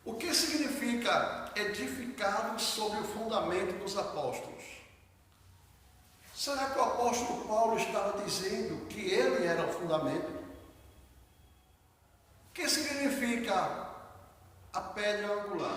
O que significa edificado sobre o fundamento dos apóstolos? Será que o apóstolo Paulo estava dizendo que ele era o fundamento? O que significa a pedra angular?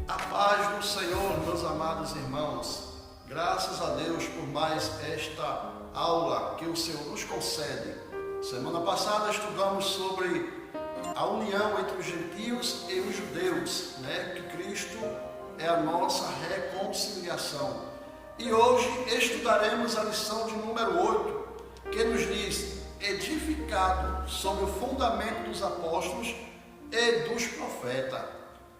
A paz do Senhor, meus amados irmãos, graças a Deus por mais esta aula que o Senhor nos concede. Semana passada estudamos sobre a união entre os gentios e os judeus, que Cristo é a nossa reconciliação. E hoje estudaremos a lição de número 8, que nos diz: edificado sobre o fundamento dos apóstolos e dos profetas.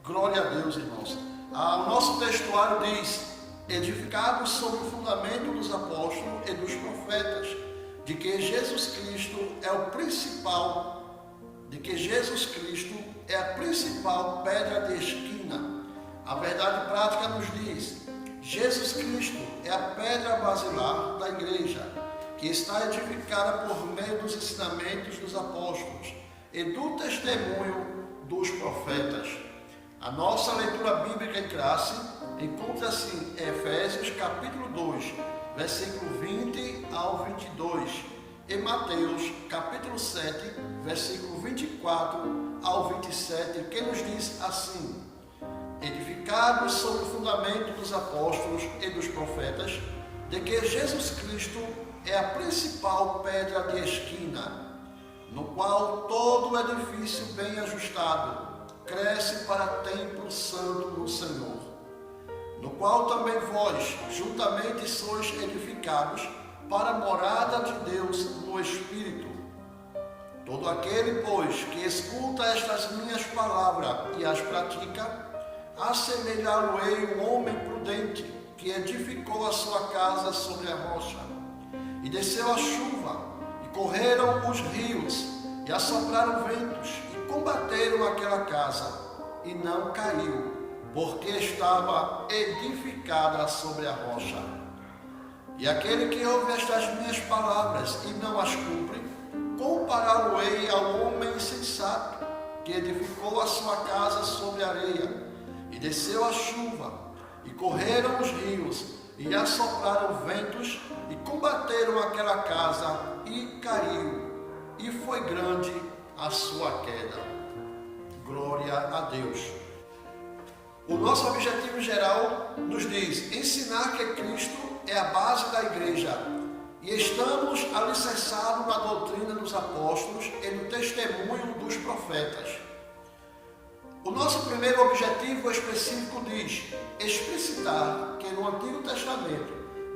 Glória a Deus, irmãos. O nosso textuário diz: edificado sobre o fundamento dos apóstolos e dos profetas, de que Jesus Cristo é o principal, a principal pedra de esquina. A verdade prática nos diz: Jesus Cristo é a pedra basilar da igreja, que está edificada por meio dos ensinamentos dos apóstolos e do testemunho dos profetas. A nossa leitura bíblica em classe encontra-se em Efésios capítulo 2, versículo 20 ao 22, e Mateus capítulo 7, versículo 24 ao 27, que nos diz assim: edificados sobre o fundamento dos apóstolos e dos profetas, de que Jesus Cristo é a principal pedra de esquina, no qual todo o edifício bem ajustado cresce para templo santo no Senhor, no qual também vós juntamente sois edificados para a morada de Deus no Espírito. Todo aquele, pois, que escuta estas minhas palavras e as pratica, assemelhá-lo-ei um homem prudente que edificou a sua casa sobre a rocha. E desceu a chuva, e correram os rios, e assopraram ventos, combateram aquela casa, e não caiu, porque estava edificada sobre a rocha. E aquele que ouve estas minhas palavras e não as cumpre, compará-lo-ei ao homem insensato, que edificou a sua casa sobre a areia, e desceu a chuva, e correram os rios, e assopraram ventos, e combateram aquela casa, e caiu, e foi grande a sua queda. Glória a Deus. O nosso objetivo geral nos diz ensinar que Cristo é a base da igreja e estamos alicerçados na doutrina dos apóstolos e no testemunho dos profetas. O nosso primeiro objetivo específico diz explicitar que no Antigo Testamento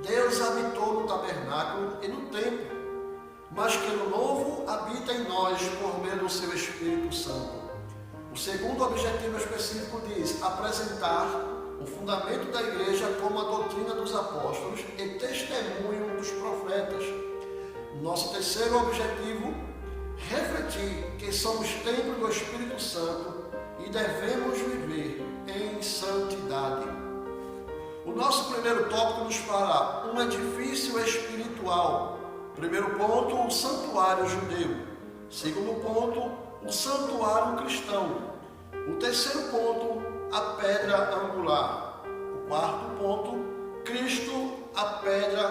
Deus habitou no tabernáculo e no templo, mas que no Novo habita em nós por meio do seu Espírito Santo. O segundo objetivo específico diz apresentar o fundamento da igreja como a doutrina dos apóstolos e testemunho dos profetas. Nosso terceiro objetivo, refletir que somos templo do Espírito Santo e devemos viver em santidade. O nosso primeiro tópico nos fala um edifício espiritual. Primeiro ponto, o santuário judeu. Segundo ponto, o santuário cristão. O terceiro ponto, a pedra angular. O quarto ponto, Cristo, a pedra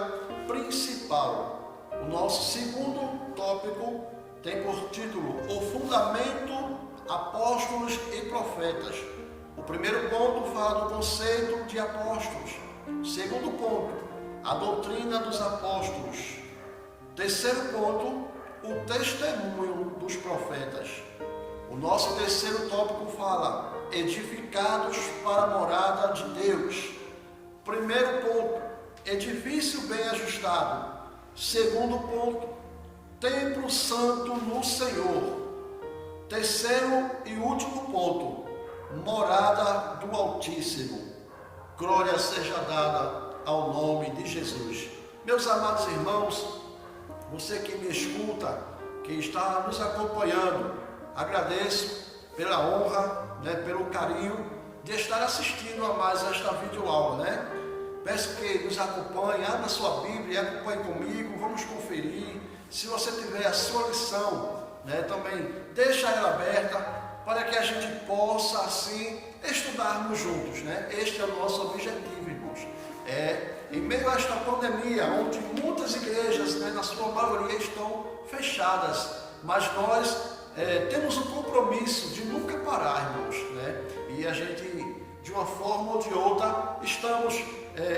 principal. O nosso segundo tópico tem por título o fundamento, apóstolos e profetas. O primeiro ponto fala do conceito de apóstolos. Segundo ponto, a doutrina dos apóstolos. Terceiro ponto, o testemunho dos profetas. O nosso terceiro tópico fala edificados para a morada de Deus. Primeiro ponto, edifício bem ajustado. Segundo ponto, templo santo no Senhor. Terceiro e último ponto, morada do Altíssimo. Glória seja dada ao nome de Jesus. Meus amados irmãos, você que me escuta, que está nos acompanhando, agradeço pela honra, né, pelo carinho de estar assistindo a mais esta videoaula, né? Peço que nos acompanhe, abra sua Bíblia e acompanhe comigo, vamos conferir. Se você tiver a sua lição, né, também deixa ela aberta para que a gente possa assim estudarmos juntos, né? Este é o nosso objetivo, irmãos. Em meio a esta pandemia, onde muitas igrejas, né, na sua maioria, estão fechadas, mas nós temos um compromisso de nunca parar, irmãos, né? E a gente, de uma forma ou de outra, estamos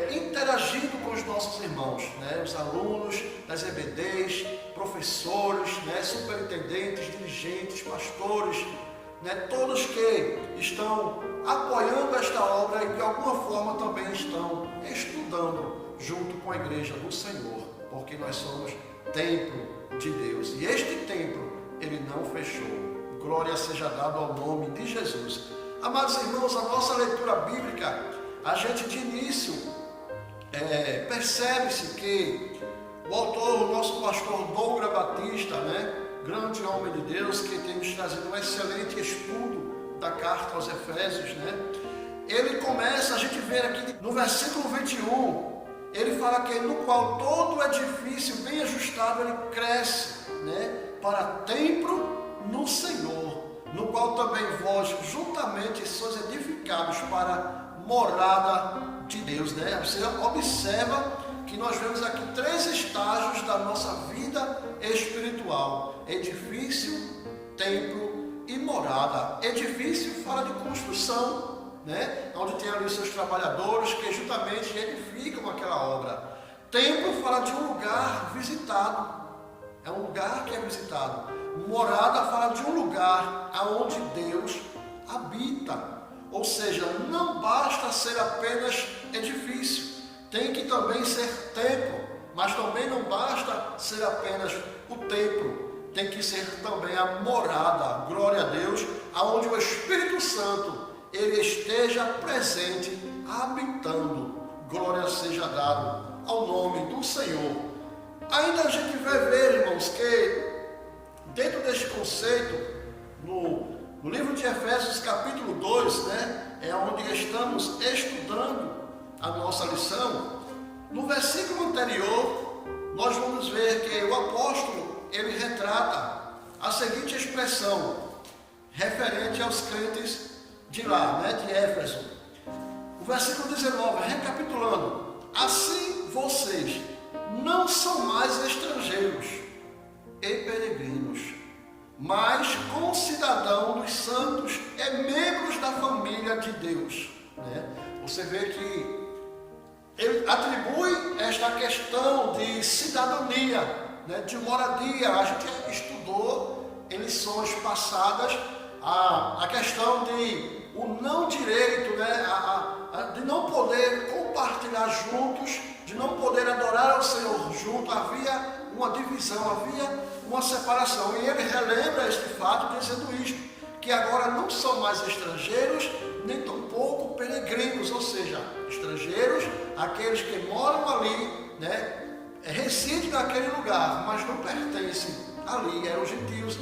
interagindo com os nossos irmãos, né? Os alunos das EBDs, professores, né? Superintendentes, dirigentes, pastores, né? Todos que estão apoiando esta obra e de alguma forma também estão estudando junto com a igreja do Senhor, porque nós somos templo de Deus e este templo ele não fechou. Glória seja dada ao nome de Jesus. Amados irmãos, a nossa leitura bíblica, a gente de início percebe-se que o autor, o nosso pastor Douglas Batista, né, grande homem de Deus, que tem nos trazido um excelente estudo da carta aos Efésios, né, ele começa, a gente vê aqui no versículo 21, ele fala que no qual todo edifício bem ajustado ele cresce, né, para templo no Senhor, no qual também vós juntamente sois edificados para morada de Deus, né? Você observa que nós vemos aqui 3 estágios da nossa vida espiritual: edifício, templo e morada. Edifício fala de construção, né? Onde tem ali os seus trabalhadores que juntamente edificam aquela obra. Templo fala de um lugar visitado, é um lugar que é visitado. Morada fala de um lugar aonde Deus habita. Ou seja, não basta ser apenas edifício, tem que também ser templo, mas também não basta ser apenas o templo, tem que ser também a morada, glória a Deus, aonde o Espírito Santo ele esteja presente, habitando. Glória seja dado ao nome do Senhor. Ainda a gente vai ver, irmãos, que dentro deste conceito, no livro de Efésios capítulo 2, né, é onde estamos estudando a nossa lição. No versículo anterior, nós vamos ver que o apóstolo, ele retrata a seguinte expressão, referente aos crentes de lá, né, de Éfeso. O versículo 19, recapitulando: assim vocês não são mais estrangeiros e peregrinos, mas concidadão dos santos e membros da família de Deus, né? Você vê que ele atribui esta questão de cidadania, né, de moradia. A gente estudou em lições passadas a questão de o não direito, né, de não poder compartilhar juntos, de não poder adorar ao Senhor junto. Havia uma divisão, havia uma separação, e ele relembra este fato dizendo isto, que agora não são mais estrangeiros, nem tampouco peregrinos, ou seja, estrangeiros, aqueles que moram ali, né, residem naquele lugar, mas não pertencem ali, eram gentios,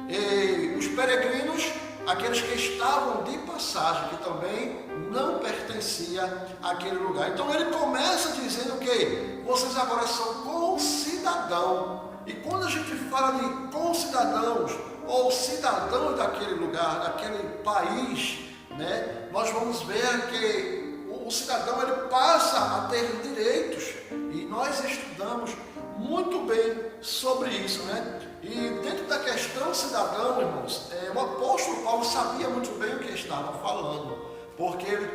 e os peregrinos, aqueles que estavam de passagem, que também não pertencia àquele lugar. Então ele começa dizendo que vocês agora são concidadãos. E quando a gente fala de concidadãos ou cidadãos daquele lugar, daquele país, né, nós vamos ver que o cidadão ele passa a ter direitos, e nós estudamos muito bem sobre isso, né? E dentro da questão cidadão, irmãos, o apóstolo Paulo sabia muito bem o que estava falando, porque ele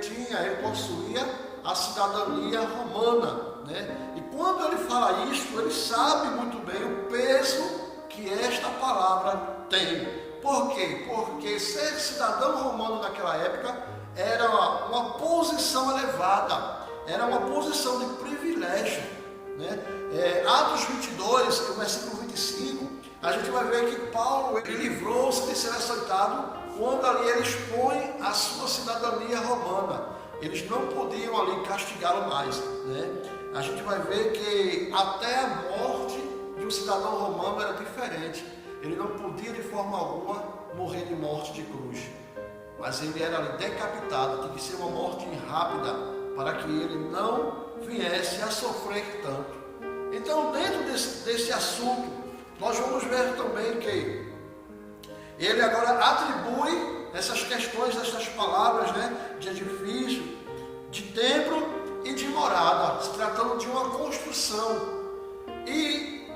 possuía a cidadania romana, né? E quando ele fala isso, ele sabe muito bem o peso que esta palavra tem. Por quê? Porque ser cidadão romano naquela época era uma posição elevada, era uma posição de privilégio, né? Atos 22, o versículo 25, a gente vai ver que Paulo ele livrou-se de ser açoitado quando ali ele expõe a sua cidadania romana. Eles não podiam ali castigá-lo mais, né? A gente vai ver que até a morte de um cidadão romano era diferente. Ele não podia de forma alguma morrer de morte de cruz, mas ele era decapitado, tinha que ser uma morte rápida, para que ele não viesse a sofrer tanto. Então, dentro desse assunto, nós vamos ver também que ele agora atribui essas questões, essas palavras, né, de edifício, de templo e de morada, se tratando de uma construção. E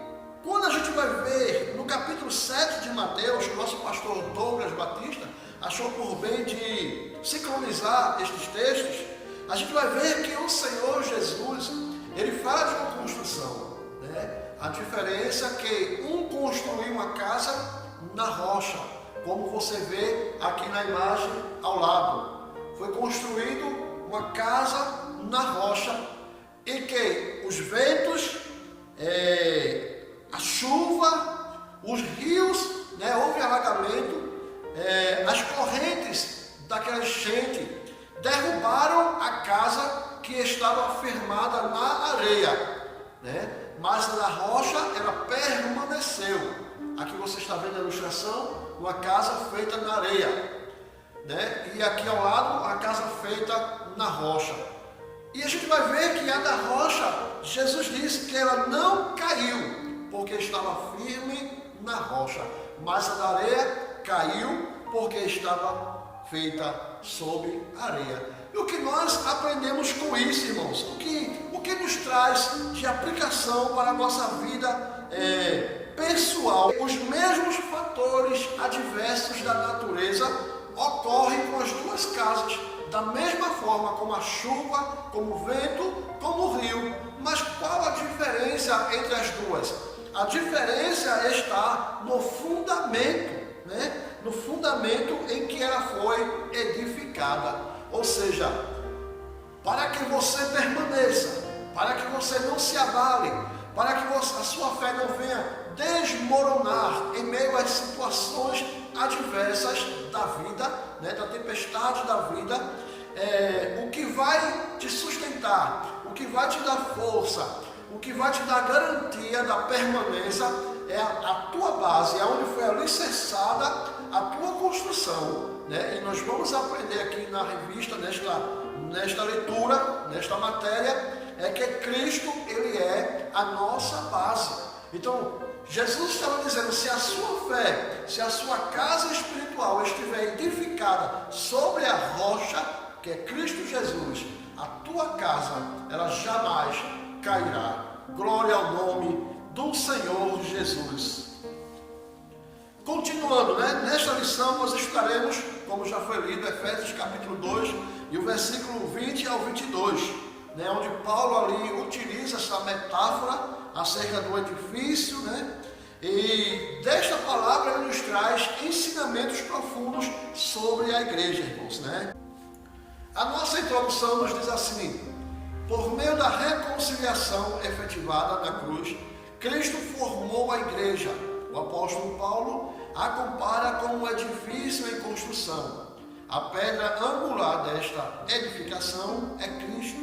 quando a gente vai ver no capítulo 7 de Mateus, o nosso pastor Douglas Batista achou por bem de sincronizar estes textos, a gente vai ver que o Senhor Jesus, ele fala de uma construção, né? A diferença é que um construiu uma casa na rocha, como você vê aqui na imagem ao lado. Foi construído uma casa na rocha, em que os ventos, a chuva, os rios, né, houve alagamento, as correntes daquela enchente derrubaram a casa que estava firmada na areia, né? Mas na rocha ela permaneceu. Aqui você está vendo a ilustração, uma casa feita na areia, né? E aqui ao lado a casa feita na rocha. E a gente vai ver que a da rocha, Jesus disse que ela não caiu, porque estava firme na rocha, mas a da areia caiu porque estava feita sob areia. E o que nós aprendemos com isso, irmãos? O que nos traz de aplicação para a nossa vida pessoal? Os mesmos fatores adversos da natureza ocorrem com as duas casas, da mesma forma, como a chuva, como o vento, como o rio. Mas qual a diferença entre as duas? A diferença está no fundamento, né? No fundamento em que ela foi edificada. Ou seja, para que você permaneça, para que você não se abale, para que a sua fé não venha desmoronar em meio às situações adversas da vida, né, da tempestade da vida, o que vai te sustentar, o que vai te dar força, o que vai te dar garantia da permanência é a tua base, é onde foi alicerçada a tua construção, né? E nós vamos aprender aqui na revista, nesta leitura, nesta matéria, que Cristo, ele é a nossa base. Então, Jesus estava dizendo, se a sua fé, se a sua casa espiritual estiver edificada sobre a rocha, que é Cristo Jesus, a tua casa, ela jamais cairá. Glória ao nome do Senhor Jesus. Continuando, né? Nesta lição nós estudaremos, como já foi lido, Efésios capítulo 2 e o versículo 20 ao 22, né? Onde Paulo ali utiliza essa metáfora acerca do edifício, né? E desta palavra ele nos traz ensinamentos profundos sobre a igreja, irmãos, né? A nossa introdução nos diz assim: por meio da reconciliação efetivada na cruz, Cristo formou a igreja. O apóstolo Paulo a compara com um edifício em construção. A pedra angular desta edificação é Cristo,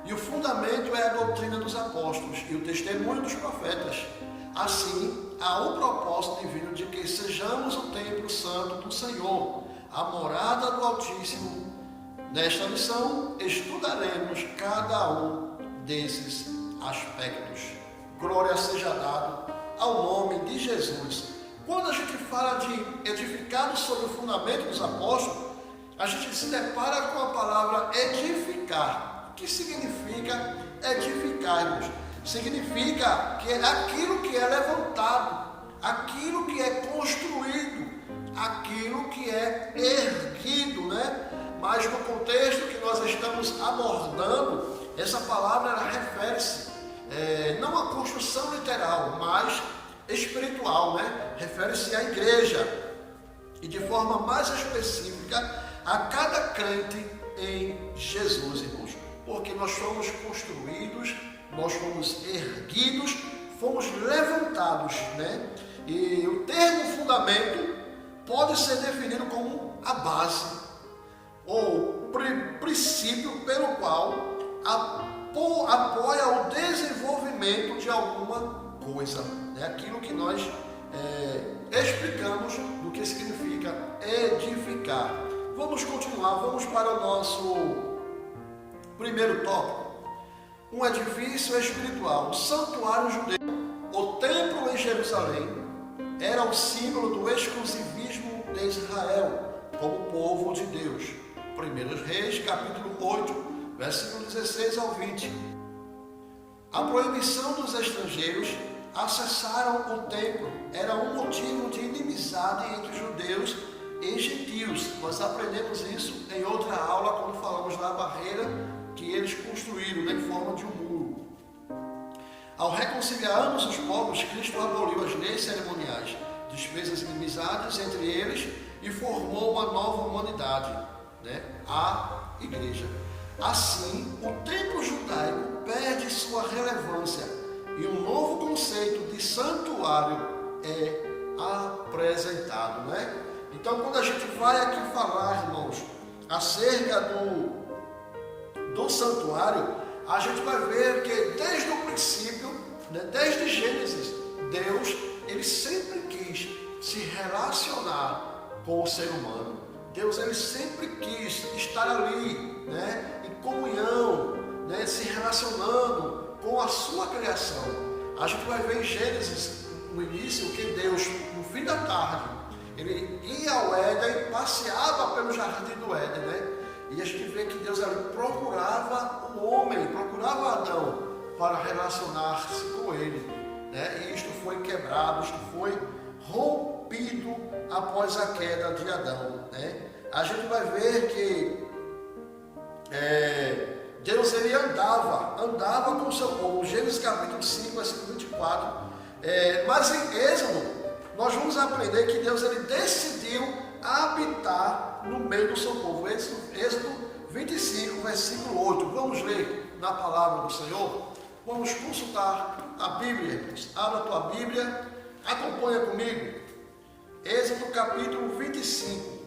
e o fundamento é a doutrina dos apóstolos e o testemunho dos profetas. Assim, há o propósito divino de que sejamos o templo santo do Senhor, a morada do Altíssimo. Nesta lição, estudaremos cada um desses aspectos. Glória seja dada ao nome de Jesus. Quando a gente fala de edificado sobre o fundamento dos apóstolos, a gente se depara com a palavra edificar. O que significa edificar-nos? Significa que é aquilo que é levantado, aquilo que é construído, aquilo que é erguido, né? Mas no contexto que nós estamos abordando, essa palavra ela refere-se não à construção literal, mas espiritual, né? Refere-se à igreja e de forma mais específica a cada crente em Jesus, irmãos, porque nós fomos construídos, nós fomos erguidos, fomos levantados, né? E o termo fundamento pode ser definido como a base ou princípio pelo qual apoia o desenvolvimento de alguma coisa. É aquilo que nós explicamos do que significa explicar. Vamos continuar, vamos para o nosso primeiro tópico. Um edifício espiritual, o santuário judeu. O templo em Jerusalém era o símbolo do exclusivismo de Israel como povo de Deus. 1 Reis, capítulo 8, versículo 16 ao 20. A proibição dos estrangeiros acessaram o templo era um motivo de inimizade entre judeus e gentios. Nós aprendemos isso em outra aula quando falamos da barreira que eles construíram em forma de um muro. Ao reconciliar ambos os povos, Cristo aboliu as leis cerimoniais, desfez as inimizades entre eles e formou uma nova humanidade, a igreja. Assim, o templo judaico perde sua relevância e um novo conceito de santuário é apresentado, Então, quando a gente vai aqui falar, irmãos, acerca do santuário, a gente vai ver que desde o princípio, desde Gênesis, Deus, ele sempre quis se relacionar com o ser humano. Deus, ele sempre quis estar ali, em comunhão, se relacionando com a sua criação. A gente vai ver em Gênesis, no início, que Deus, no fim da tarde, ele ia ao Éden, passeava pelo jardim do Éden, E a gente vê que Deus ali procurava o homem, procurava Adão para relacionar-se com ele, E isto foi quebrado, isto foi rompido após a queda de Adão, A gente vai ver que Deus ele andava com o seu povo. Gênesis capítulo 5, versículo 24. Mas em Êxodo, nós vamos aprender que Deus ele decidiu habitar no meio do seu povo. Êxodo 25, versículo 8. Vamos ler na palavra do Senhor. Vamos consultar a Bíblia. Abra a tua Bíblia, acompanha comigo. Êxodo capítulo 25.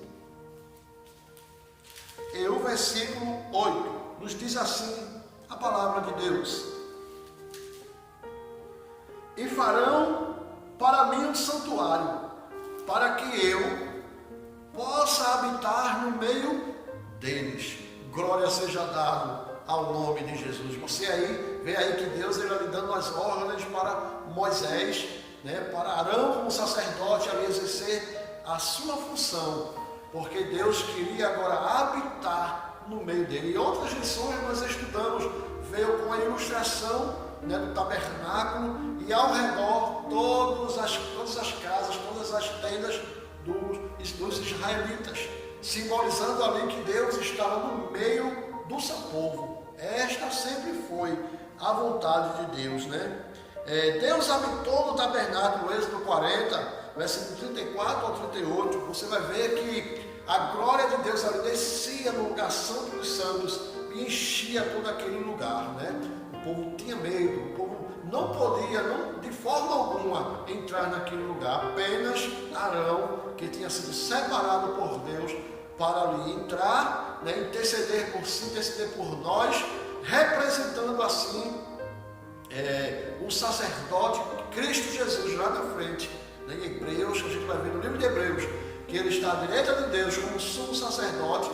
E o versículo 8 nos diz assim a palavra de Deus: E farão para mim um santuário, para que eu possa habitar no meio deles. Glória seja dada ao nome de Jesus. Você aí, vê aí que Deus ele ali dando as ordens para Moisés, para Arão como sacerdote ali exercer a sua função, porque Deus queria agora habitar no meio dele. E outras lições nós estudamos, veio com a ilustração do tabernáculo e ao redor todas as casas, todas as tendas dos israelitas, simbolizando ali que Deus estava no meio do seu povo. Esta sempre foi a vontade de Deus, Deus habitou no tabernáculo, Êxodo 40, versículo 34 ao 38, você vai ver que a glória de Deus ali descia no lugar santo dos santos e enchia todo aquele lugar, O povo tinha medo, o povo não podia, de forma alguma, entrar naquele lugar. Apenas Arão, que tinha sido separado por Deus para ali entrar, interceder por si, interceder por nós, representando assim o sacerdote Cristo Jesus lá na frente. Em Hebreus, que a gente vai ver no livro de Hebreus, que ele está à direita de Deus como sumo sacerdote,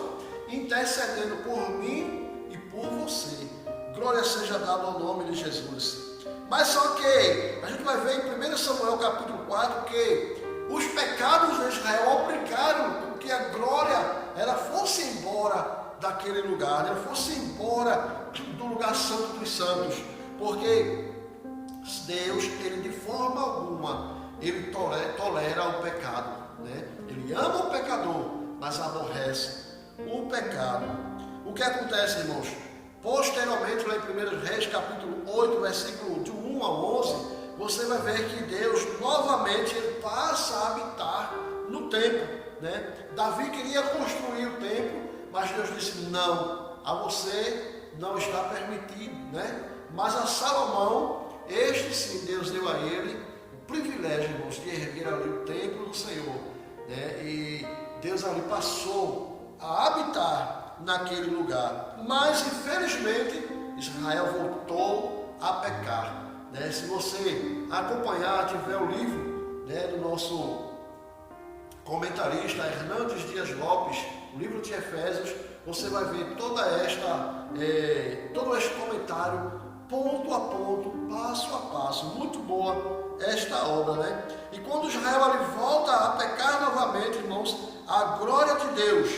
intercedendo por mim e por você. Glória seja dada ao nome de Jesus. Mas só que a gente vai ver em 1 Samuel capítulo 4 que os pecados de Israel obrigaram com que a glória ela fosse embora daquele lugar, ela fosse embora do lugar santo dos santos, porque Deus, ele de forma alguma, ele tolera o pecado, Ele ama o pecador, mas aborrece o pecado. O que acontece, irmãos? Posteriormente, lá em 1 Reis, capítulo 8, versículo de 1 a 11, você vai ver que Deus, novamente, ele passa a habitar no templo, Davi queria construir o templo, mas Deus disse, não, a você não está permitido, Mas a Salomão, este sim, Deus deu a ele o privilégio, irmãos, de erguer ali o templo do Senhor, E Deus ali passou a habitar naquele lugar. Mas, infelizmente, Israel voltou a pecar. Se você acompanhar, tiver o livro do nosso comentarista Hernandes Dias Lopes, o livro de Efésios, você vai ver todo este comentário, ponto a ponto, passo a passo. Muito boa esta obra, né? E quando Israel ele volta a pecar novamente, irmãos, a glória de Deus,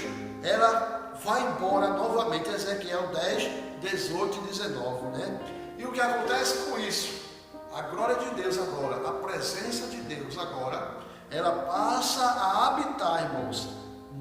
ela vai embora novamente. Ezequiel 10, 18 e 19, né? E o que acontece com isso? A glória de Deus agora, a presença de Deus agora, ela passa a habitar, irmãos,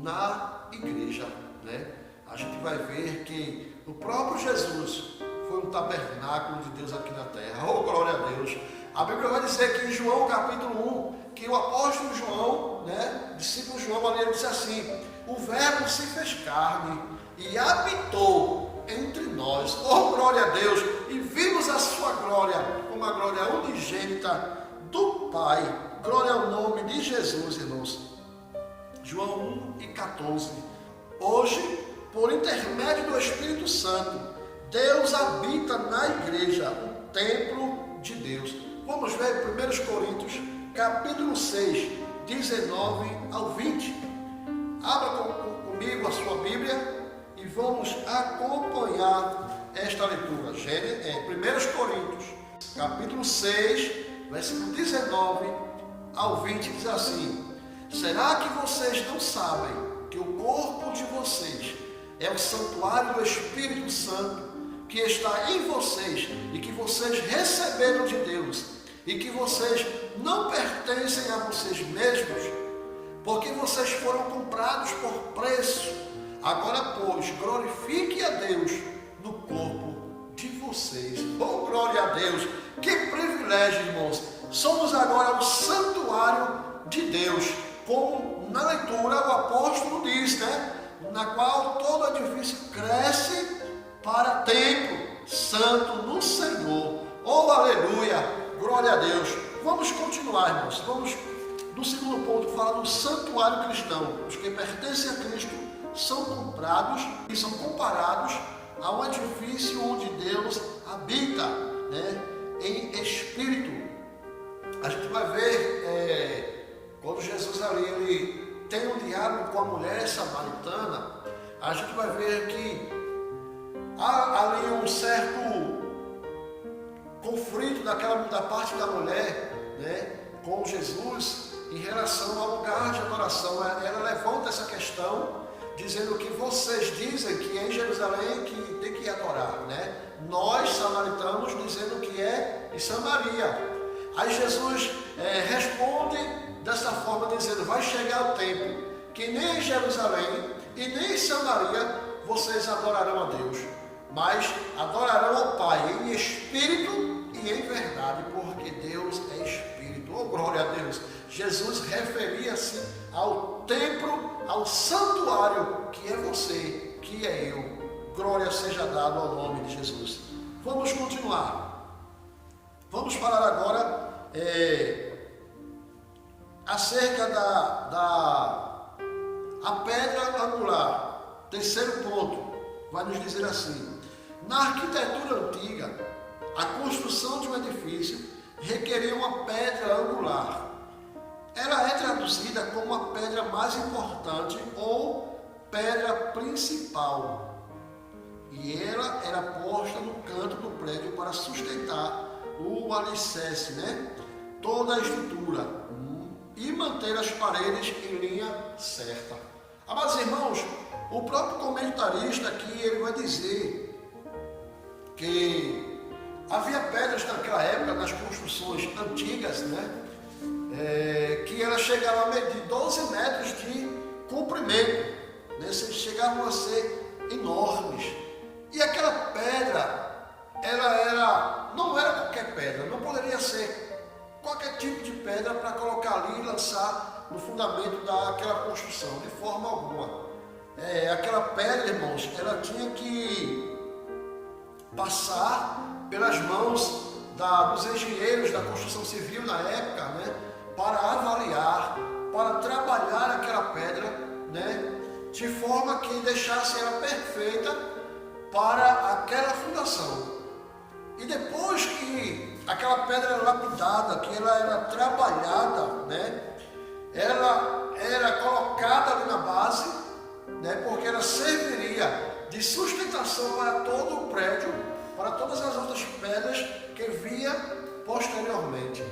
na igreja, né? A gente vai ver que o próprio Jesus foi um tabernáculo de Deus aqui na terra. Oh, glória a Deus! A Bíblia vai dizer que em João capítulo 1, que o apóstolo João, né, discípulo João, ali ele disse assim: o verbo se fez carne e habitou entre nós. Oh, glória a Deus! E vimos a sua glória, como a glória unigênita do Pai. Glória ao nome de Jesus, irmãos. João 1 e 14. Hoje, por intermédio do Espírito Santo, Deus habita na igreja, o templo de Deus. Vamos ver 1 Coríntios, capítulo 6, 19 ao 20. Abra comigo a sua Bíblia e vamos acompanhar esta leitura. 1 Coríntios, capítulo 6, versículo 19 ao 20, diz assim: será que vocês não sabem que o corpo de vocês é o santuário do Espírito Santo que está em vocês e que vocês receberam de Deus e que vocês não pertencem a vocês mesmos, porque vocês foram comprados por preço? Agora, pois, glorifique a Deus no corpo de vocês. Oh, glória a Deus! Que privilégio, irmãos! Somos agora o santuário de Deus, como na leitura o apóstolo diz, né? Na qual todo edifício cresce para templo santo no Senhor. Oh, aleluia! Glória a Deus! Vamos continuar, irmãos. Vamos no segundo ponto falar do santuário cristão. Os que pertencem a Cristo são comprados e são comparados a um edifício onde Deus habita, né, em espírito. A gente vai ver quando Jesus ali ele tem um diálogo com a mulher samaritana, a gente vai ver que há ali um certo conflito da parte da mulher, né, com Jesus em relação ao lugar de adoração. Ela levanta essa questão dizendo que vocês dizem que é em Jerusalém que tem que adorar, né? Nós, samaritanos, dizendo que é em Samaria. Aí Jesus responde dessa forma, dizendo: vai chegar o tempo que nem em Jerusalém e nem em Samaria vocês adorarão a Deus, mas adorarão ao Pai em espírito e em verdade, porque Deus é espírito. Oh, glória a Deus! Jesus referia-se ao templo, ao santuário que é você, que é eu. Glória seja dada ao nome de Jesus. Vamos continuar. Vamos falar agora acerca a pedra angular. Terceiro ponto, vai nos dizer assim: na arquitetura antiga, a construção de um edifício requeria uma pedra angular. Ela é traduzida como a pedra mais importante ou pedra principal. E ela era posta no canto do prédio para sustentar o alicerce, né? Toda a estrutura e manter as paredes em linha certa. Amados irmãos, o próprio comentarista aqui ele vai dizer que havia pedras naquela época, nas construções antigas, né? Que ela chegava a medir 12 metros de comprimento, né? Chegavam a ser enormes. E aquela pedra, não era qualquer pedra, não poderia ser qualquer tipo de pedra para colocar ali e lançar no fundamento daquela construção, de forma alguma. Aquela pedra, irmãos, ela tinha que passar pelas mãos dos engenheiros da construção civil na época, né, para avaliar, para trabalhar aquela pedra, né, de forma que deixasse ela perfeita para aquela fundação. E depois que aquela pedra era lapidada, que ela era trabalhada, né, ela era colocada ali na base, né, porque ela serviria de sustentação para todo o prédio, para todas as outras pedras que vinha posteriormente.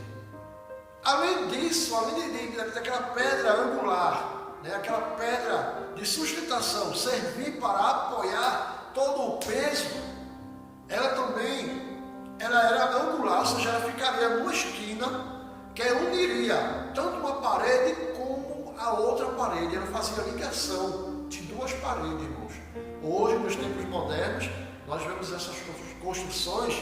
Além disso, além daquela pedra angular, né, aquela pedra de sustentação servir para apoiar todo o peso, ela também era angular, ou seja, ela ficaria numa esquina que uniria tanto uma parede como a outra parede. Ela fazia ligação de duas paredes, irmãos. Hoje, nos tempos modernos, nós vemos essas construções,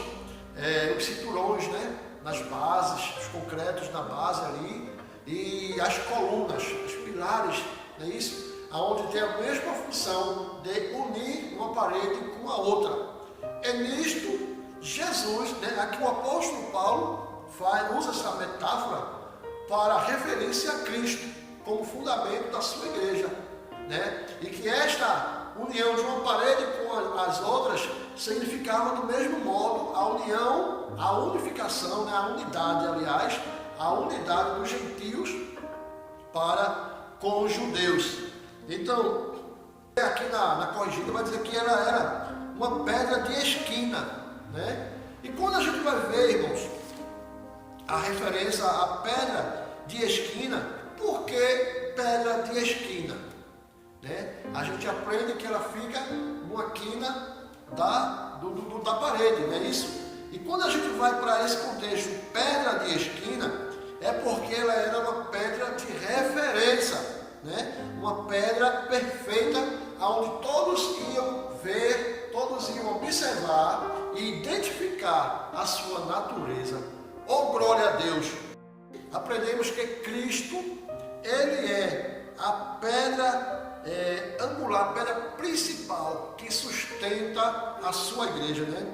os cinturões, né, nas bases, os concretos na base ali, e as colunas, os pilares, não é isso? Onde tem a mesma função de unir uma parede com a outra. É nisto Jesus, né, aqui o apóstolo Paulo usa essa metáfora para referência a Cristo como fundamento da sua igreja, né? E que esta união de uma parede com as outras significava do mesmo modo a união, a unificação, né? A unidade, aliás, a unidade dos gentios para com os judeus. Então, aqui na corrigida vai dizer que ela era uma pedra de esquina, né? E quando a gente vai ver, irmãos, a referência à pedra de esquina, por que pedra de esquina? Né? A gente aprende que ela fica numa quina da parede, não é isso? E quando a gente vai para esse contexto, pedra de esquina, é porque ela era uma pedra de referência, né? Uma pedra perfeita, onde todos iam ver, todos iam observar e identificar a sua natureza. Oh, glória a Deus! Aprendemos que Cristo, Ele é a pedra angular, a pedra principal que sustenta a sua igreja, né?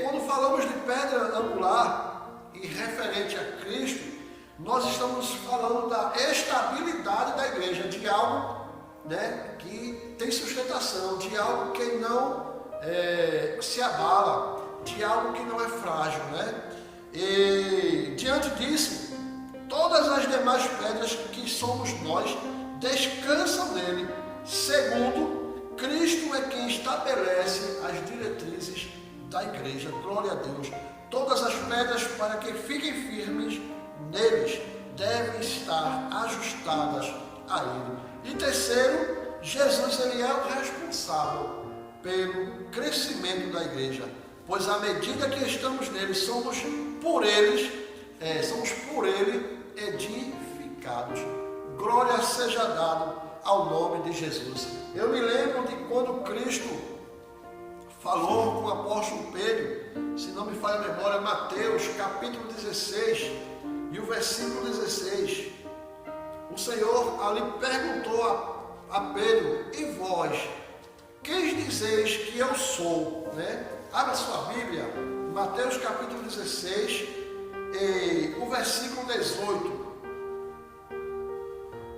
Quando falamos de pedra angular e referente a Cristo, nós estamos falando da estabilidade da igreja, de algo, né, que tem sustentação, de algo que não se abala, de algo que não é frágil, né? E diante disso, todas as demais pedras que somos nós descansam nele. Segundo, Cristo é quem estabelece as diretrizes da igreja. Glória a Deus. Todas as pedras, para que fiquem firmes neles, devem estar ajustadas a ele. E terceiro, Jesus, ele é o responsável pelo crescimento da igreja, pois à medida que estamos nele, somos por ele edificados. Glória seja dada ao nome de Jesus. Eu me lembro de quando Cristo falou com o apóstolo Pedro, se não me falha a memória, Mateus capítulo 16 e o versículo 16. O Senhor ali perguntou a Pedro: e vós, quem dizeis que eu sou? Né? Abra sua Bíblia, Mateus capítulo 16 e o versículo 18.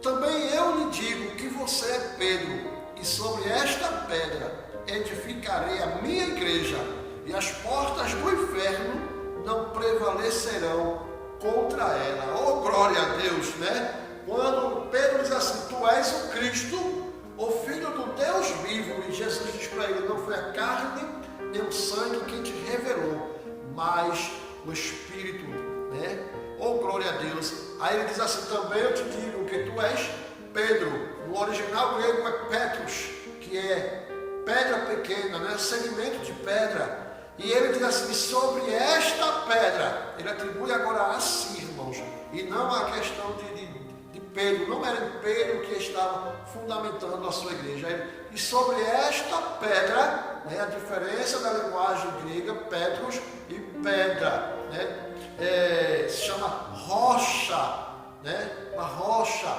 Também eu lhe digo que você é Pedro, e sobre esta pedra edificarei a minha igreja, e as portas do inferno não prevalecerão contra ela. Oh, glória a Deus, né? Quando Pedro diz assim: tu és o Cristo, o Filho do Deus vivo, e Jesus diz para ele: não foi a carne nem o sangue quem te revelou, mas o Espírito, né? Oh, glória a Deus. Aí ele diz assim: também eu te digo que tu és Pedro. No original grego é Petros, que é pedra pequena, né? Segmento de pedra. E ele diz assim: sobre esta pedra, ele atribui agora a si, irmãos, e não a questão de Pedro. Não era Pedro que estava fundamentando a sua igreja. E sobre esta pedra, né, a diferença da linguagem grega, Petros e pedra, né, se chama rocha, né, uma rocha.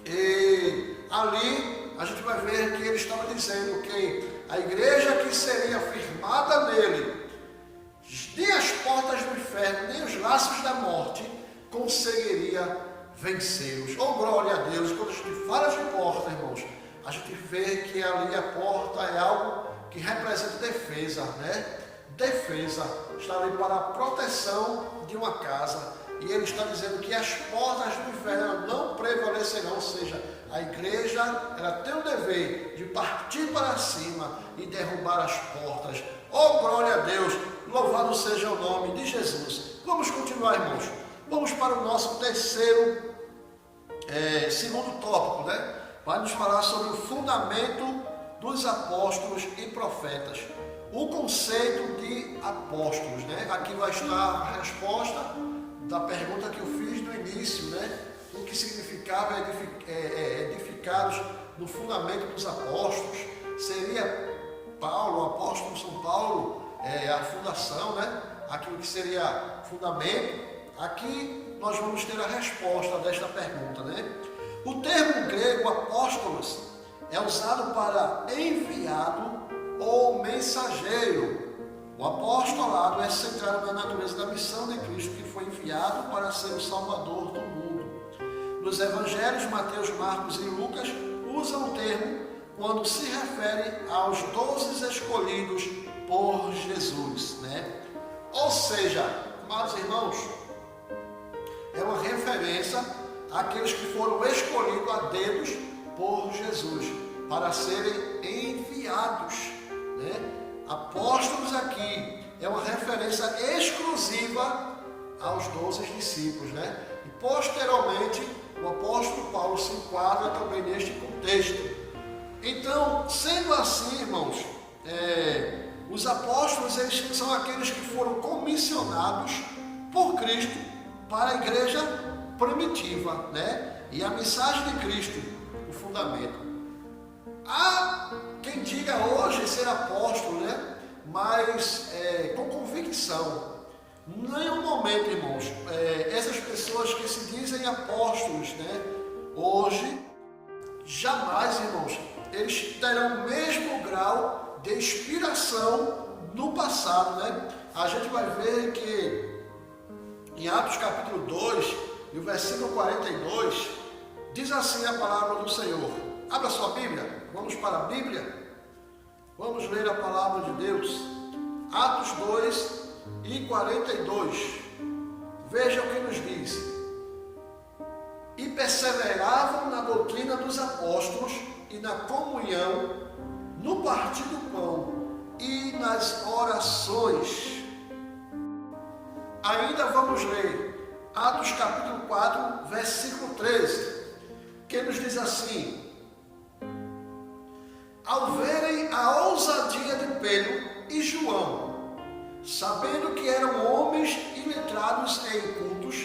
E ali a gente vai ver que ele estava dizendo que a igreja que seria firmada nele, nem as portas do inferno, nem os laços da morte conseguiria vencê-los. Oh, glória a Deus! Quando a gente fala de porta, irmãos, a gente vê que ali a porta é algo que representa defesa, né? Defesa, está ali para a proteção de uma casa. e ele está dizendo que as portas do inferno não prevalecerão, ou seja, a igreja ela tem o dever de partir para cima e derrubar as portas. Oh, glória a Deus, louvado seja o nome de Jesus. Vamos continuar, irmãos. Vamos para o nosso segundo tópico, né? Vai nos falar sobre o fundamento dos apóstolos e profetas. O conceito de apóstolos, né? Aqui vai estar a resposta da pergunta que eu fiz no início, né? O que significava edificados no fundamento dos apóstolos. Seria Paulo, o apóstolo São Paulo, a fundação, né? Aquilo que seria fundamento. Aqui nós vamos ter a resposta desta pergunta, né? O termo grego apóstolos é usado para enviado ou mensageiro. O apostolado é centrado na natureza da missão de Cristo, que foi enviado para ser o Salvador do mundo. Nos evangelhos, Mateus, Marcos e Lucas usam o termo quando se refere aos 12 escolhidos por Jesus, né? Ou seja, amados irmãos, é uma referência àqueles que foram escolhidos a dedos por Jesus para serem enviados, né? Apóstolos aqui é uma referência exclusiva aos 12 discípulos, né? E posteriormente o apóstolo Paulo se enquadra também neste contexto. Então, sendo assim, irmãos, os apóstolos eles são aqueles que foram comissionados por Cristo para a igreja primitiva, né? E a mensagem de Cristo, o fundamento. Há quem diga hoje ser apóstolo, né? Mas com convicção. Em nenhum momento, irmãos, essas pessoas que se dizem apóstolos, né? Hoje, jamais, irmãos, eles terão o mesmo grau de inspiração no passado, né? A gente vai ver que em Atos capítulo 2, e o versículo 42, diz assim a palavra do Senhor. Abra sua Bíblia, vamos para a Bíblia, vamos ler a palavra de Deus. Atos 2 e 42, veja o que nos diz. E perseveravam na doutrina dos apóstolos e na comunhão, no partir do pão e nas orações. Ainda vamos ler Atos capítulo 4, versículo 13, que nos diz assim: ao verem a ousadia de Pedro e João, sabendo que eram homens iletrados e incultos,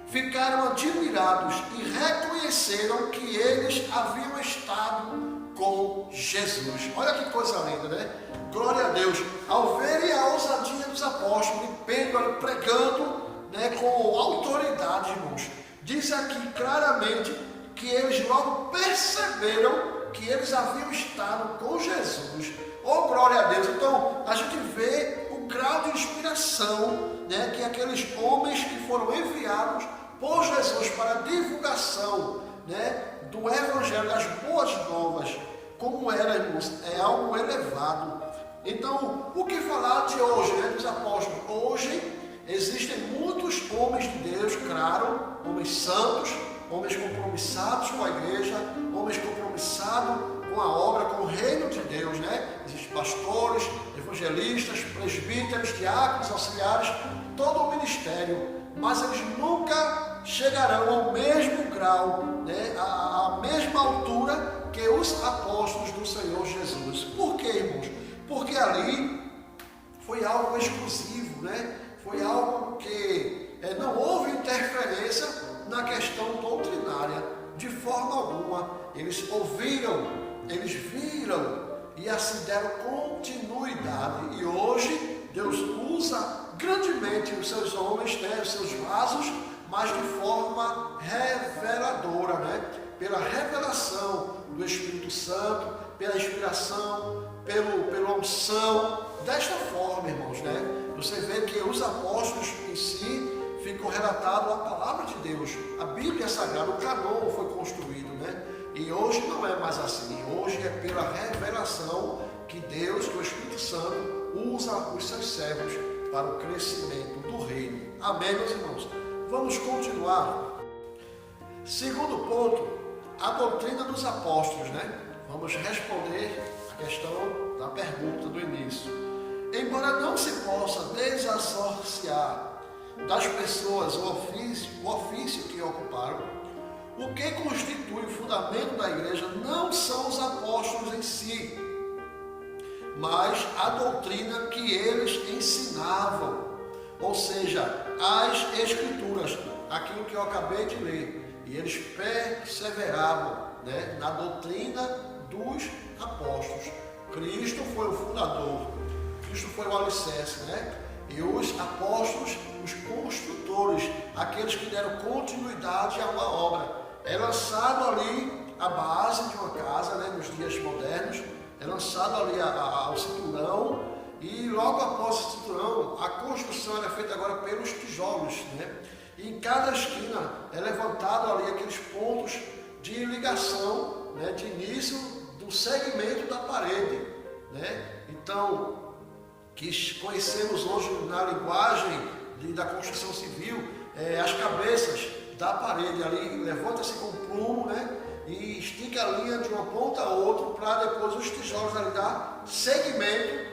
ficaram admirados e reconheceram que eles haviam estado com Jesus. Olha que coisa linda, né? Glória a Deus. Ao verem a ousadia dos apóstolos e Pedro pregando, né, com autoridade, irmãos, diz aqui claramente que eles logo perceberam que eles haviam estado com Jesus. Oh, glória a Deus. Então, a gente vê o grau de inspiração, né, que aqueles homens que foram enviados por Jesus para a divulgação, né, do Evangelho, das boas novas, como era, irmãos, é algo elevado. Então, o que falar de hoje, né, dos apóstolos? Hoje existem muitos homens de Deus, claro, homens santos, homens compromissados com a igreja, homens compromissados com a obra, com o reino de Deus, né? Existem pastores, evangelistas, presbíteros, diáconos, auxiliares, todo o ministério, mas eles nunca chegarão ao mesmo grau, né? À mesma altura que os apóstolos do Senhor Jesus. Por quê, irmãos? Porque ali foi algo exclusivo, né? Foi algo que não houve interferência na questão doutrinária, de forma alguma. Eles ouviram, eles viram e assim deram continuidade. E hoje Deus usa grandemente os seus homens, né, os seus vasos, mas de forma reveladora, né? Pela revelação do Espírito Santo, pela inspiração, pela unção. Desta forma, irmãos, né? Você vê que os apóstolos em si ficou relatado a palavra de Deus, a Bíblia Sagrada, o canon foi construído, né? E hoje não é mais assim. Hoje é pela revelação que Deus, que o Espírito Santo, usa os seus servos para o crescimento do reino. Amém, meus irmãos? Vamos continuar. Segundo ponto, a doutrina dos apóstolos, né? Vamos responder a questão da pergunta do início. Embora não se possa desassociar das pessoas o ofício que ocuparam, o que constitui o fundamento da igreja não são os apóstolos em si, mas a doutrina que eles ensinavam, ou seja, as escrituras, aquilo que eu acabei de ler. E eles perseveravam, né, na doutrina dos apóstolos. Cristo foi o fundador, Cristo foi o alicerce, né? E os apóstolos, os construtores, aqueles que deram continuidade a uma obra. É lançado ali a base de uma casa, né, nos dias modernos, é lançado ali o cinturão, e logo após o cinturão, a construção é feita agora pelos tijolos, né? E em cada esquina é levantado ali aqueles pontos de ligação, né, de início do segmento da parede, né? Então, que conhecemos hoje na linguagem da construção civil, as cabeças da parede ali levanta-se com plumo, né, e estica a linha de uma ponta a outra para depois os tijolos ali dar segmento,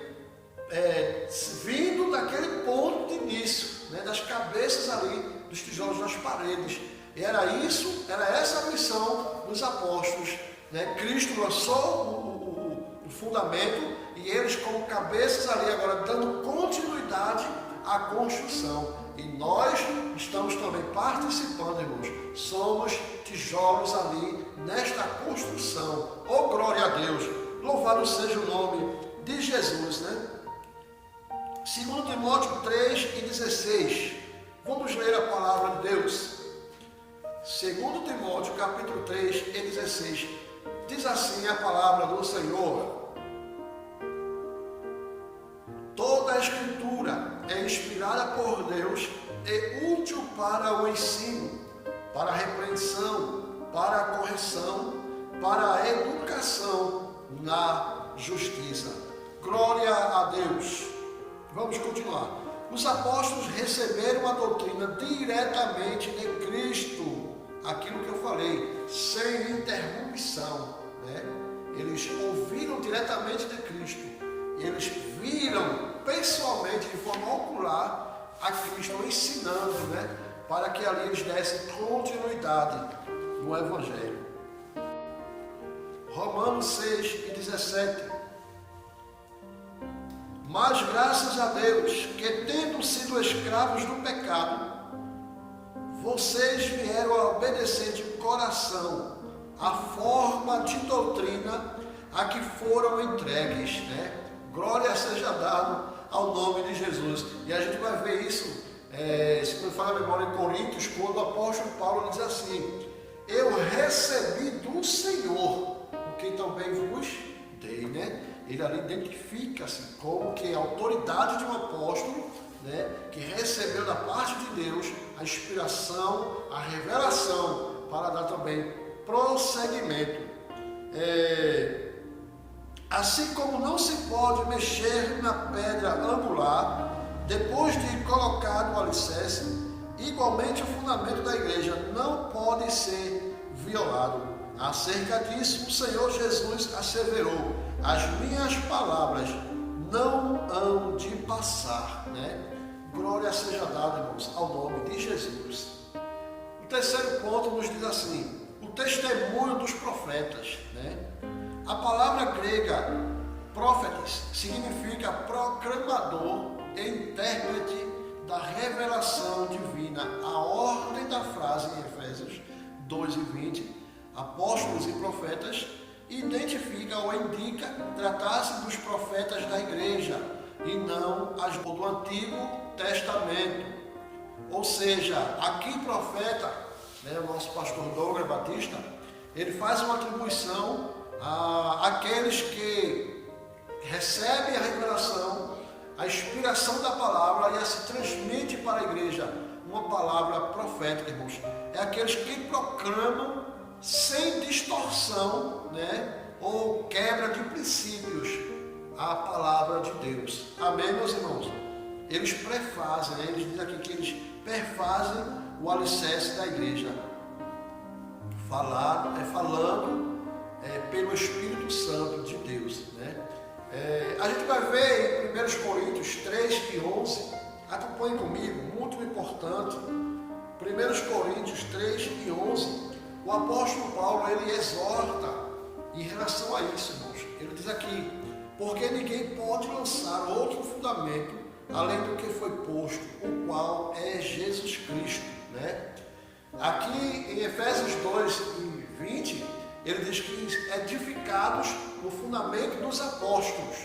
vindo daquele ponto de início, né, das cabeças ali dos tijolos das paredes. E era essa a missão dos apóstolos, né? Cristo lançou o fundamento e eles como cabeças ali agora dando continuidade à construção. E nós estamos também participando, irmãos. Somos tijolos ali nesta construção. Oh, glória a Deus! Louvado seja o nome de Jesus, né? 2 Timóteo 3:16. Vamos ler a palavra de Deus. 2 Timóteo capítulo 3:16. Diz assim a palavra do Senhor: toda a escritura é inspirada por Deus e útil para o ensino, para a repreensão, para a correção, para a educação na justiça. Glória a Deus. Vamos continuar. Os apóstolos receberam a doutrina diretamente de Cristo, aquilo que eu falei, sem interrupção, né? Eles ouviram diretamente de Cristo, eles viram pessoalmente, de forma ocular, a Cristo ensinando, né, para que ali eles dessem continuidade no Evangelho. Romanos 6:17. Mas graças a Deus, que tendo sido escravos do pecado, vocês vieram a obedecer de coração a forma de doutrina a que foram entregues, né? Glória seja dado ao nome de Jesus. E a gente vai ver isso, se não me falha a memória, em Coríntios, quando o apóstolo Paulo diz assim: eu recebi do Senhor o que também vos dei, né? Ele ali identifica-se como que a autoridade de um apóstolo, né, que recebeu da parte de Deus a inspiração, a revelação, para dar também prosseguimento. Assim como não se pode mexer na pedra angular, depois de colocado o alicerce, igualmente o fundamento da igreja não pode ser violado. Acerca disso, o Senhor Jesus asseverou: as minhas palavras não hão de passar, né? Glória seja dada, irmãos, ao nome de Jesus. O terceiro ponto nos diz assim: o testemunho dos profetas, né? A palavra grega prófetes significa proclamador e intérprete da revelação divina. A ordem da frase em Efésios 2:20, apóstolos e profetas, identifica ou indica tratar-se dos profetas da igreja e não as do Antigo Testamento. Ou seja, aqui profeta, né, o nosso pastor Douglas Batista, ele faz uma atribuição àqueles que recebem a revelação, a inspiração da palavra e a se transmite para a igreja uma palavra profética, irmãos. É aqueles que proclamam sem distorção, né, ou quebra de princípios a palavra de Deus. Amém, meus irmãos? Eles prefazem, né? Eles dizem aqui que eles perfazem o alicerce da igreja. Falando pelo Espírito Santo de Deus, né? A gente vai ver em 1 Coríntios 3 e 11, acompanhe comigo, muito importante. 1 Coríntios 3 e 11, o apóstolo Paulo, ele exorta em relação a isso, irmãos. Ele diz aqui: porque ninguém pode lançar outro fundamento além do que foi posto, o qual é Jesus Cristo, né? Aqui em Efésios 2 e 20, ele diz que edificados no fundamento dos apóstolos,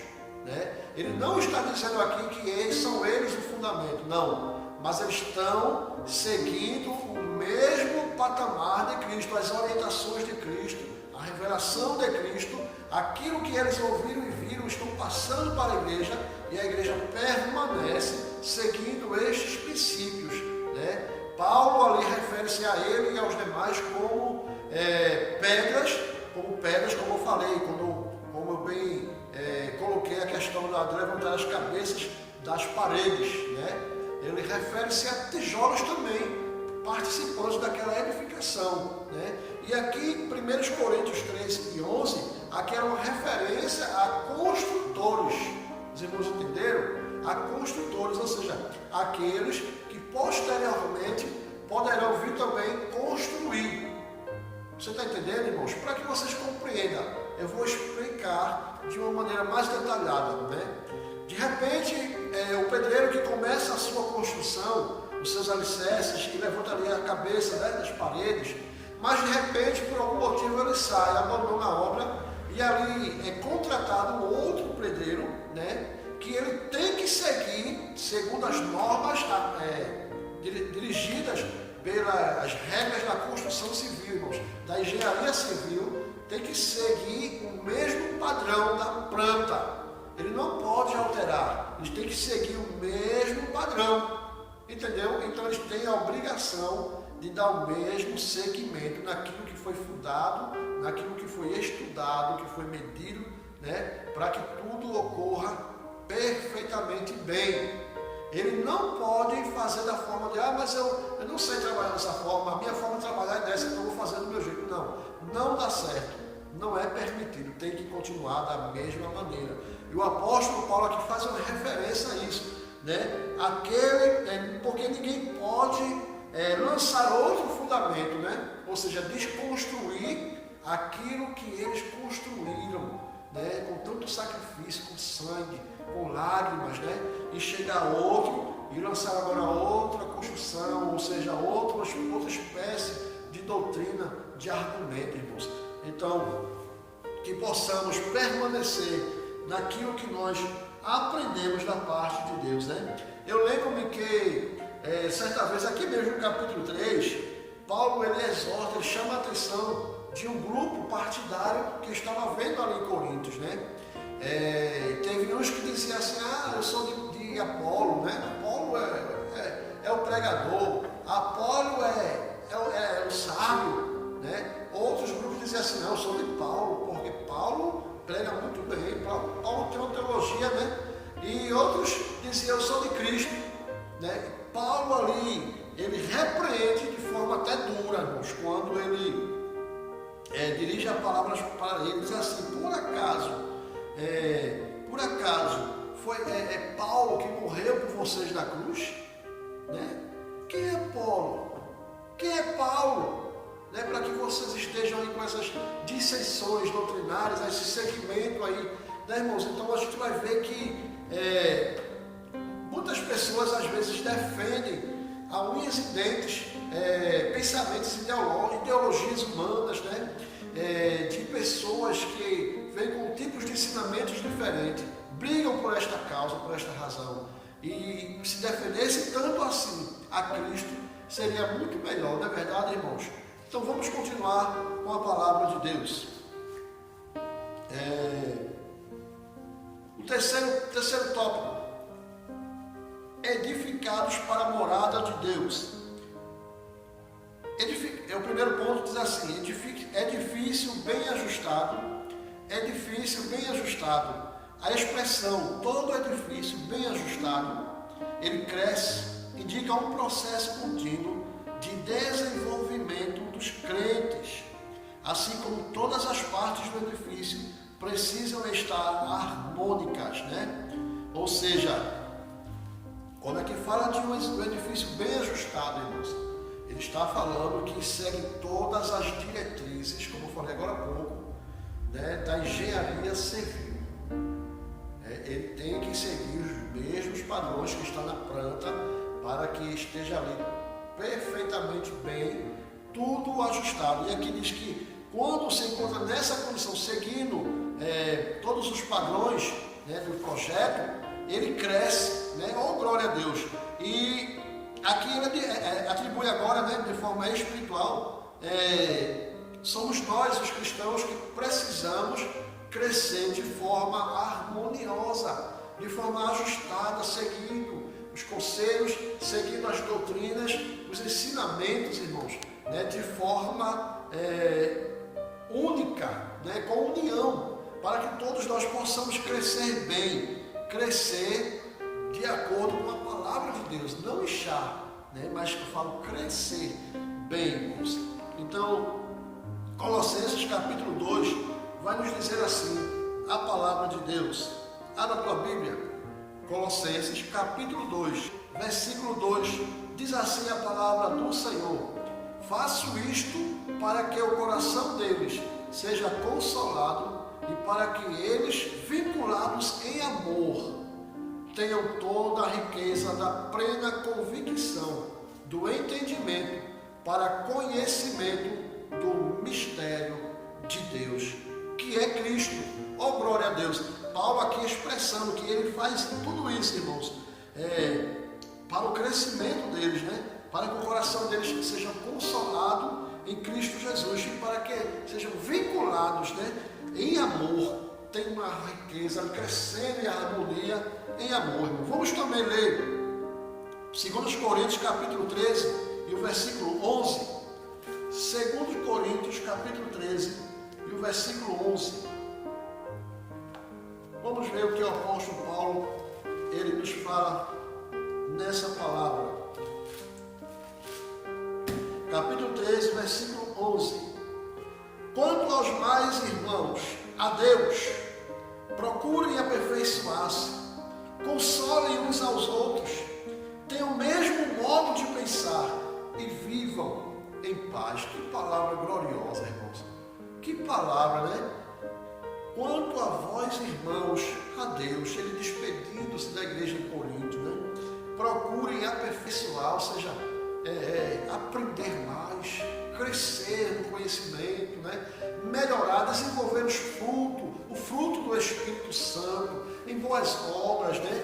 né? Ele não está dizendo aqui que são eles o fundamento, não, mas eles estão seguindo o mesmo patamar de Cristo, as orientações de Cristo, a revelação de Cristo, aquilo que eles ouviram e viram, estão passando para a igreja, e a igreja permanece seguindo estes princípios, né? Paulo ali refere-se a ele e aos demais como pedras, como eu falei, como eu bem coloquei a questão de levantar as cabeças das paredes, né? Ele refere-se a tijolos também, participantes daquela edificação, né? E aqui em 1 Coríntios 3 e 11, aqui é uma referência a construtores. Os irmãos entenderam? A construtores, ou seja, aqueles que posteriormente poderão vir também construir. Você está entendendo, irmãos? Para que vocês compreendam, eu vou explicar de uma maneira mais detalhada, né? De repente, o pedreiro que começa a sua construção, os seus alicerces, e levanta ali a cabeça, né, das paredes, mas de repente, por algum motivo, ele sai, abandona a obra, e ali é contratado um outro pedreiro, né, que ele tem que seguir, segundo as normas dirigidas pelas regras da construção civil, irmãos, da engenharia civil, tem que seguir o mesmo padrão da planta. Ele não pode alterar, eles têm que seguir o mesmo padrão, entendeu? Então eles têm a obrigação de dar o mesmo seguimento naquilo que foi fundado, naquilo que foi estudado, que foi medido, né? Para que tudo ocorra perfeitamente bem. Ele não pode fazer da forma de, mas eu não sei trabalhar dessa forma, a minha forma de trabalhar é dessa, então eu vou fazer do meu jeito. Não dá certo, não é permitido, tem que continuar da mesma maneira. E o apóstolo Paulo aqui faz uma referência a isso, né? Porque ninguém pode lançar outro fundamento, né? Ou seja, desconstruir aquilo que eles construíram, né? Com tanto sacrifício, com sangue, com lágrimas, né? E chegar outro e lançar agora outra construção, ou seja, outra espécie de doutrina, de argumento, irmãos. Então, que possamos permanecer naquilo que nós aprendemos da parte de Deus, né? Eu lembro-me que certa vez, aqui mesmo no capítulo 3, Paulo ele exorta, ele chama a atenção de um grupo partidário que estava vendo ali em Coríntios, né? Teve uns que diziam assim, eu sou de Apolo, né? Apolo é o pregador, Apolo é o sábio, né? Outros grupos diziam assim, não, eu sou de Paulo, porque Paulo prega muito bem, Paulo tem uma teologia, né? E outros diziam, eu sou de Cristo, né? Paulo ali, ele repreende de forma até dura, irmãos, quando ele dirige a palavra para ele, diz assim, por acaso foi Paulo que morreu por vocês na cruz? Né? Quem é Paulo? Quem é Paulo? Né? Para que vocês estejam aí com essas dissensões doutrinárias, esse segmento aí, né, irmãos? Então a gente vai ver que muitas pessoas às vezes defendem a unhas e dentes pensamentos ideologias humanas, né? De pessoas que vêm com tipos de ensinamentos diferentes, brigam por esta causa, por esta razão, e se defendesse tanto assim a Cristo, seria muito melhor, não é verdade, irmãos? Então vamos continuar com a palavra de Deus. O terceiro tópico: edificados para a morada de Deus. O primeiro ponto diz assim: edifício bem ajustado. Edifício bem ajustado. A expressão todo edifício bem ajustado, ele cresce, indica um processo contínuo de desenvolvimento dos crentes, assim como todas as partes do edifício precisam estar harmônicas, né? Ou seja, quando aqui fala de um edifício bem ajustado, irmãos, ele está falando que segue todas as diretrizes, como eu falei agora há pouco, né, da engenharia civil. Ele tem que seguir os mesmos padrões que está na planta para que esteja ali perfeitamente bem, tudo ajustado. E aqui diz que quando se encontra nessa condição, seguindo todos os padrões, né, do projeto, ele cresce, né? Oh, glória a Deus! E aqui ele atribui agora, né, de forma espiritual, somos nós, os cristãos, que precisamos crescer de forma harmoniosa, de forma ajustada, seguindo os conselhos, seguindo as doutrinas, os ensinamentos, irmãos, né, de forma única, né, com união, para que todos nós possamos crescer bem, crescer de acordo com a palavra de Deus, não inchar, né, mas eu falo crescer bem, irmãos. Então, Colossenses capítulo 2 vai nos dizer assim, a palavra de Deus. Abra a tua Bíblia, Colossenses capítulo 2, versículo 2, diz assim a palavra do Senhor: faço isto para que o coração deles seja consolado e para que eles, vinculados em amor, tenham toda a riqueza da plena convicção, do entendimento, para conhecimento do mistério de Deus, que é Cristo. Oh, glória a Deus! Paulo aqui expressando que ele faz tudo isso, irmãos, para o crescimento deles, né? Para que o coração deles seja consolado em Cristo Jesus e para que sejam vinculados, né, em amor, tem uma riqueza, crescendo em harmonia, em amor, irmão. Vamos também ler 2 Coríntios capítulo 13 e o versículo 11. 2 Coríntios capítulo 13 e o versículo 11. Vamos ver o que o apóstolo Paulo ele nos fala nessa palavra. Capítulo 13, versículo 11. Quanto aos mais irmãos, a Deus, procurem aperfeiçoar-se, consolem uns aos outros, tenham o mesmo modo de pensar e vivam em paz. Que palavra gloriosa, irmãos. Que palavra, né? Quanto a vós, irmãos, a Deus, ele despedindo-se da igreja de Corinto, né? Procurem aperfeiçoar, ou seja, aprender mais, crescer no conhecimento, né? Melhorar, desenvolver o fruto do Espírito Santo, em boas obras, né?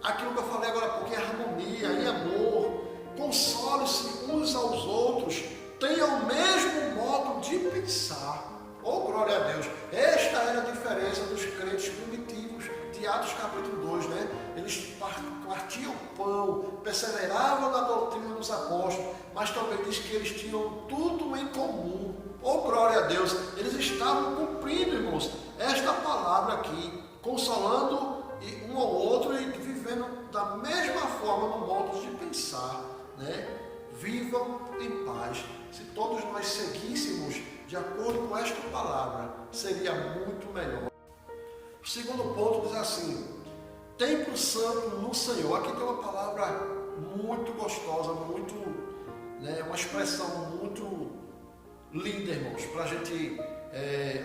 Aquilo que eu falei agora, porque é harmonia, em amor, console-se uns aos outros, tenham o mesmo modo de pensar. Oh, glória a Deus! Esta era a diferença dos crentes primitivos de Atos capítulo 2, né? Eles partiam o pão, perseveravam na doutrina dos apóstolos, mas também diz que eles tinham tudo em comum. Oh, glória a Deus! Eles estavam cumprindo, irmãos, esta palavra aqui, consolando um ao outro e vivendo da mesma forma no modo de pensar, né? Vivam em paz. Se todos nós seguíssemos de acordo com esta palavra, seria muito melhor. O segundo ponto diz assim: templo santo no Senhor. Aqui tem uma palavra muito gostosa, muito, né, uma expressão muito linda, irmãos, para a gente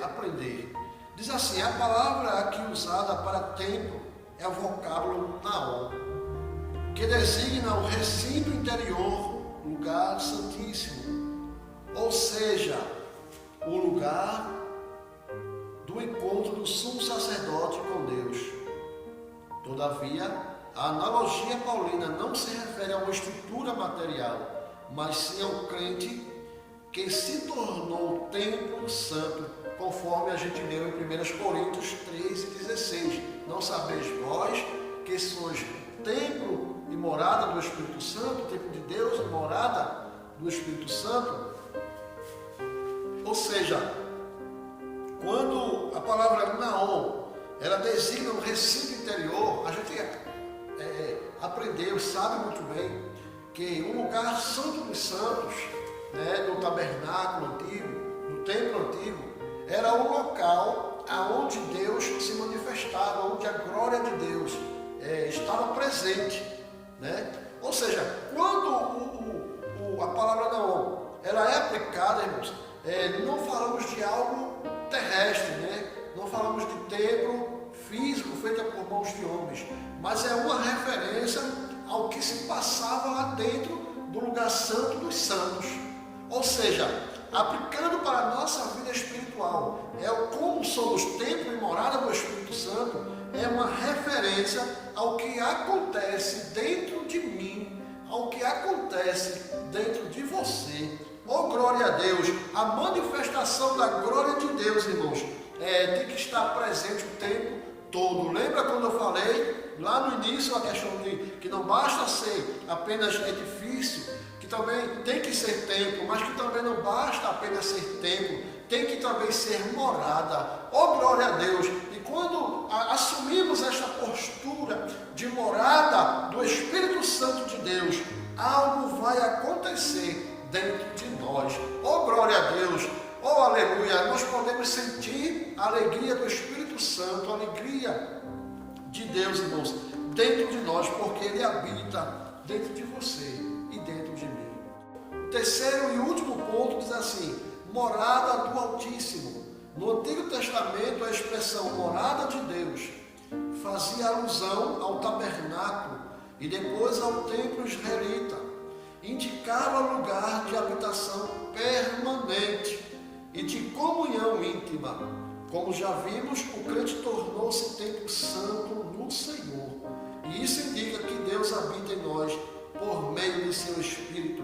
aprender. Diz assim: a palavra aqui usada para templo é o vocábulo naon, que designa o recinto interior, lugar santíssimo, ou seja, o lugar do encontro do sumo sacerdote com Deus. Todavia, a analogia paulina não se refere a uma estrutura material, mas sim ao crente que se tornou templo santo, conforme a gente leu em 1 Coríntios 13:16. Não sabeis vós que sois templo e morada do Espírito Santo, templo de Deus e morada do Espírito Santo? Ou seja, quando a palavra naon, ela designa um recinto interior, a gente aprendeu, sabe muito bem que o lugar santo dos santos, né, do tabernáculo antigo, do templo antigo, era o local aonde Deus se manifestava, onde a glória de Deus estava presente, né? Ou seja, quando a palavra não, ela é aplicada, irmãos, não falamos de algo terrestre, né? Não falamos de templo físico feito por mãos de homens, mas é uma referência ao que se passava lá dentro do lugar santo dos santos. Ou seja, aplicando para a nossa vida espiritual, como somos templo e morada do Espírito Santo, é uma referência ao que acontece dentro de mim, ao que acontece dentro de você. Oh, glória a Deus! A manifestação da glória de Deus, irmãos, tem que estar presente o tempo todo. Lembra quando eu falei lá no início a questão de que não basta ser apenas edifício, que também tem que ser templo, mas que também não basta apenas ser templo, tem que também ser morada. Oh, glória a Deus! E quando assumimos esta postura de morada do Espírito Santo de Deus, algo vai acontecer dentro de nós. Oh, glória a Deus! Oh, aleluia! Nós podemos sentir a alegria do Espírito Santo, a alegria de Deus, irmãos, dentro de nós, porque Ele habita dentro de você e dentro de mim. O terceiro e último ponto diz assim: morada do Altíssimo. No Antigo Testamento, a expressão morada de Deus fazia alusão ao tabernáculo e depois ao templo israelita. Indicava lugar de habitação permanente e de comunhão íntima. Como já vimos, o crente tornou-se templo santo no Senhor. E isso indica que Deus habita em nós por meio de seu Espírito.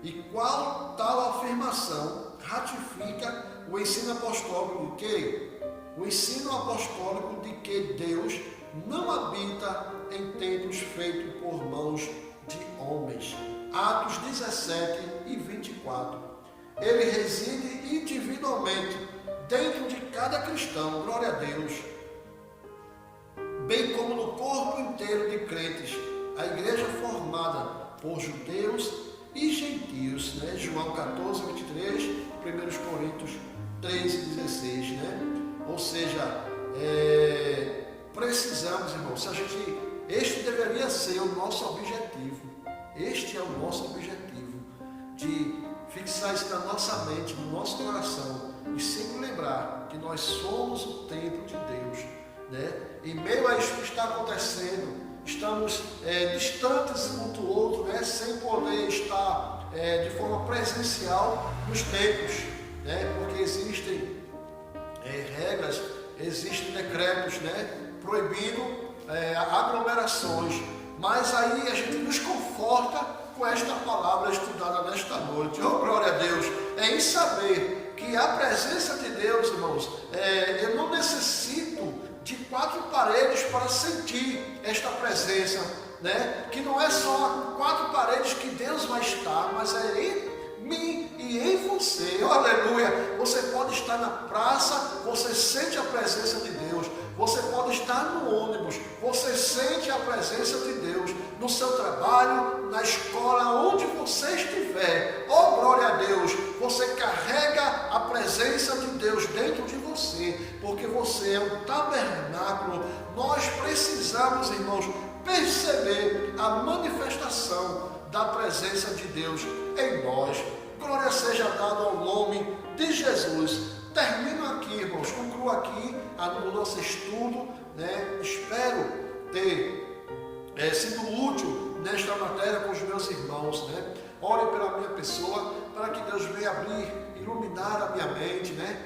E qual tal afirmação ratifica o ensino apostólico de que? O ensino apostólico de que Deus não habita em templos feitos por mãos de homens. Atos 17 e 24. Ele reside individualmente dentro de cada cristão, glória a Deus, bem como no corpo inteiro de crentes, a igreja formada por judeus e gentios, né? João 14, 23, 1 Coríntios 13, 16, né? Ou seja, precisamos, irmãos, este deveria ser o nosso objetivo. Este é o nosso objetivo, de fixar isso na nossa mente, no nosso coração, e sempre lembrar que nós somos o templo de Deus, né? Em meio a isso que está acontecendo, estamos distantes um do outro, né? Sem poder estar de forma presencial nos templos, né? Porque existem regras, existem decretos, né? Proibindo aglomerações. Mas aí a gente nos conforta com esta palavra estudada nesta noite. Oh, glória a Deus! Em saber que a presença de Deus, irmãos, eu não necessito de 4 paredes para sentir esta presença, né? Que não é só 4 paredes que Deus vai estar, mas é em mim e em você. Oh, aleluia! Você pode estar na praça, você sente a presença de Deus. Você pode estar no ônibus, você sente a presença de Deus no seu trabalho, na escola, onde você estiver. Oh, glória a Deus! Você carrega a presença de Deus dentro de você, porque você é um tabernáculo. Nós precisamos, irmãos, perceber a manifestação da presença de Deus em nós. Glória seja dada ao nome de Jesus. Termino aqui, irmãos, concluo aqui o nosso estudo, né? Espero ter sido útil nesta matéria com os meus irmãos, né? Ore pela minha pessoa, para que Deus venha abrir, iluminar a minha mente, né?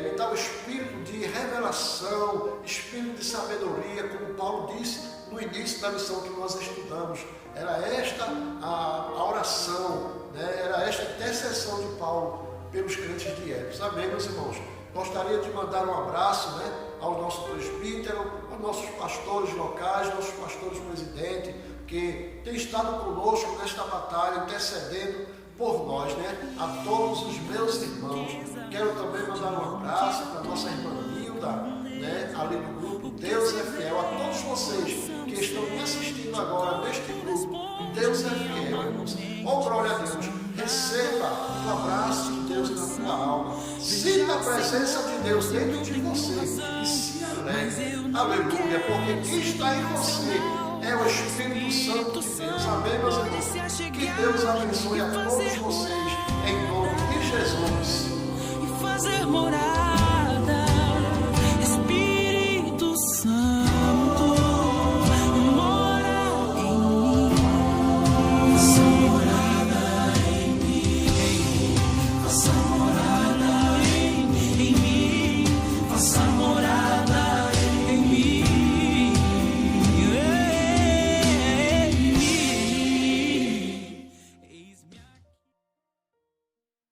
Me dá o espírito de revelação, espírito de sabedoria, como Paulo disse no início da lição que nós estudamos. Era esta a oração, né? Era esta a intercessão de Paulo pelos crentes de Éfeso. Amém, meus irmãos? Gostaria de mandar um abraço, né, ao nosso presbítero, aos nossos pastores locais, nossos pastores presidentes, que têm estado conosco nesta batalha, intercedendo por nós, né? A todos os meus irmãos. Quero também mandar um abraço para a nossa irmã Nilda, né, ali no grupo Deus é Fiel. A todos vocês que estão me assistindo agora neste grupo, Deus é fiel, irmãos. Oh, glória a Deus. Receba o abraço de Deus na tua alma. Sinta a presença de Deus dentro de você e se alegre. Aleluia, porque quem está em você é o Espírito Santo de Deus. Amém, meus irmãos? Que Deus abençoe a todos vocês.